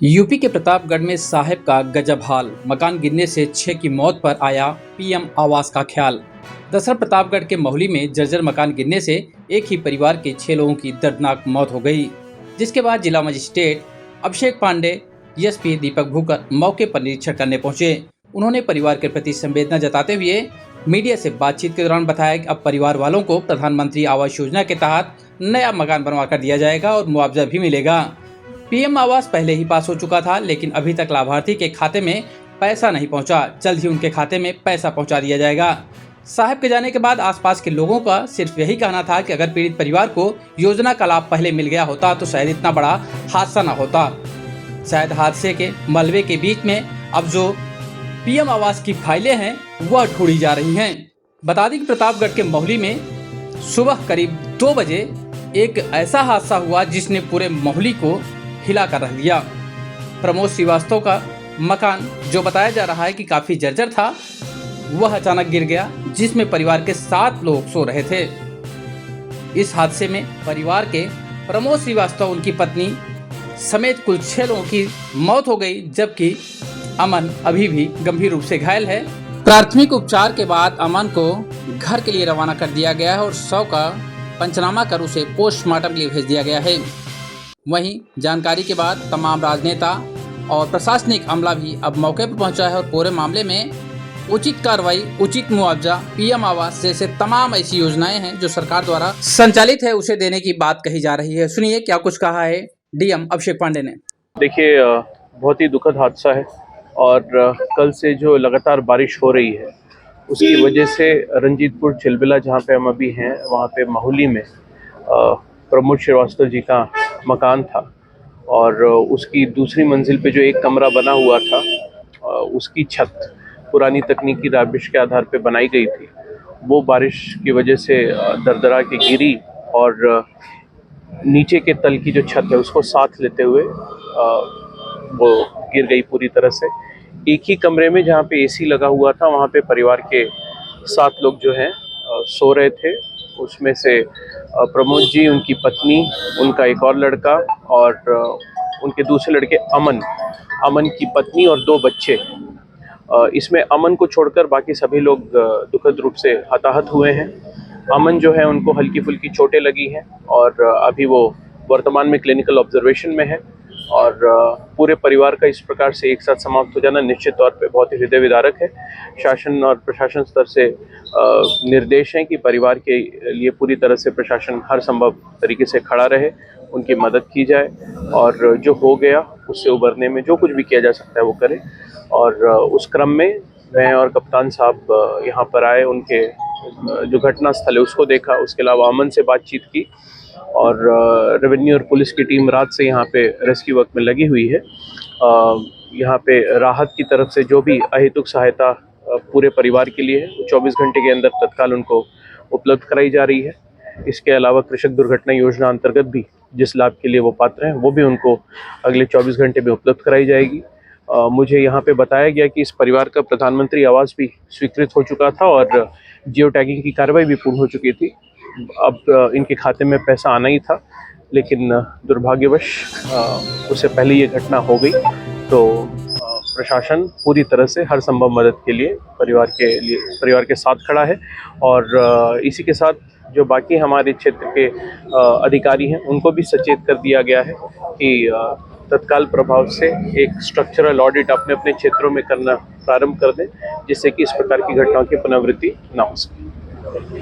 UP के प्रतापगढ़ में साहेब का गजब हाल। मकान गिरने से 6 की मौत पर आया पीएम आवास का ख्याल। दरअसल प्रतापगढ़ के महुली में जर्जर मकान गिरने से एक ही परिवार के 6 लोगों की दर्दनाक मौत हो गई, जिसके बाद जिला मजिस्ट्रेट अभिषेक पांडे, एसपी दीपक भूकर मौके पर निरीक्षण करने पहुंचे। उन्होंने परिवार के प्रति संवेदना जताते हुए मीडिया से बातचीत के दौरान बताया कि अब परिवार वालों को प्रधानमंत्री आवास योजना के तहत नया मकान बनवा कर दिया जाएगा और मुआवजा भी मिलेगा। पीएम आवास पहले ही पास हो चुका था, लेकिन अभी तक लाभार्थी के खाते में पैसा नहीं पहुंचा। जल्द ही उनके खाते में पैसा पहुंचा दिया जाएगा। साहब के जाने के बाद आसपास के लोगों का सिर्फ यही कहना था कि अगर पीड़ित परिवार को योजना का लाभ पहले मिल गया होता तो शायद इतना बड़ा हादसा न होता। शायद हादसे के मलबे के बीच में अब जो पीएम आवास की फाइलें हैं वह ढूंढी जा रही हैं। बता दें कि प्रतापगढ़ के महुली में सुबह करीब 2 बजे एक ऐसा हादसा हुआ जिसने पूरे महुली को हिला कर रख दिया। प्रमोद श्रीवास्तव का मकान, जो बताया जा रहा है कि काफ़ी जर्जर था, वह अचानक गिर गया, जिसमें परिवार के 7 लोग सो रहे थे। इस हादसे में परिवार के प्रमोद श्रीवास्तव, उनकी पत्नी समेत कुल 6 लोगों की मौत हो गई, जबकि अमन अभी भी गंभीर रूप से घायल है। प्राथमिक उपचार के बाद अमन को घर के लिए रवाना कर दिया गया है और शव का पंचनामा कर उसे पोस्टमार्टम के लिए भेज दिया गया है। वहीं जानकारी के बाद तमाम राजनेता और प्रशासनिक अमला भी अब मौके पर पहुंचा है और पूरे मामले में उचित कार्रवाई, उचित मुआवजा, पीएम आवास जैसे तमाम ऐसी योजनाएं हैं जो सरकार द्वारा संचालित है, उसे देने की बात कही जा रही है। सुनिए क्या कुछ कहा है डीएम अभिषेक पांडे ने। देखिए, बहुत ही दुखद हादसा है और कल से जो लगातार बारिश हो रही है उसकी वजह से रंजीतपुर चिलबिला, जहाँ पे हम अभी हैं, वहाँ पे महुली में प्रमोद श्रीवास्तव जी का मकान था और उसकी दूसरी मंजिल पे जो एक कमरा बना हुआ था, उसकी छत पुरानी तकनीकी रॉबिश के आधार पे बनाई गई थी। वो बारिश की वजह से दरदरा के गिरी और नीचे के तल की जो छत है उसको साथ लेते हुए वो गिर गई पूरी तरह से। एक ही कमरे में जहाँ पे एसी लगा हुआ था, वहाँ पे परिवार के 7 लोग जो हैं सो रहे थे। उसमें से प्रमोद जी, उनकी पत्नी, उनका एक और लड़का और उनके दूसरे लड़के अमन की पत्नी और 2 बच्चे। इसमें अमन को छोड़कर बाकी सभी लोग दुखद रूप से हताहत हुए हैं। अमन जो है, उनको हल्की फुल्की चोटें लगी हैं और अभी वो वर्तमान में क्लिनिकल ऑब्जर्वेशन में है और पूरे परिवार का इस प्रकार से एक साथ समाप्त हो जाना निश्चित तौर पे बहुत ही हृदय विदारक है। शासन और प्रशासन स्तर से निर्देश हैं कि परिवार के लिए पूरी तरह से प्रशासन हर संभव तरीके से खड़ा रहे, उनकी मदद की जाए और जो हो गया उससे उबरने में जो कुछ भी किया जा सकता है वो करे। और उस क्रम में मैं और कप्तान साहब यहाँ पर आए, उनके जो घटना स्थल है उसको देखा, उसके अलावा अमन से बातचीत की और रेवेन्यू और पुलिस की टीम रात से यहाँ पे रेस्क्यू वर्क में लगी हुई है। यहाँ पे राहत की तरफ से जो भी अहेतुक सहायता पूरे परिवार के लिए है, 24 घंटे के अंदर तत्काल उनको उपलब्ध कराई जा रही है। इसके अलावा कृषक दुर्घटना योजना अंतर्गत भी जिस लाभ के लिए वो पात्र हैं वो भी उनको अगले 24 घंटे में उपलब्ध कराई जाएगी। मुझे यहाँ पे बताया गया कि इस परिवार का प्रधानमंत्री आवास भी स्वीकृत हो चुका था और जियो टैगिंग की कार्रवाई भी पूर्ण हो चुकी थी। अब इनके खाते में पैसा आना ही था, लेकिन दुर्भाग्यवश उससे पहले ये घटना हो गई। तो प्रशासन पूरी तरह से हर संभव मदद के लिए परिवार के साथ खड़ा है और इसी के साथ जो बाकी हमारे क्षेत्र के अधिकारी हैं उनको भी सचेत कर दिया गया है कि तत्काल प्रभाव से एक स्ट्रक्चरल ऑडिट अपने अपने क्षेत्रों में करना प्रारंभ कर दें, जिससे कि इस प्रकार की घटनाओं की पुनरावृत्ति ना हो सके।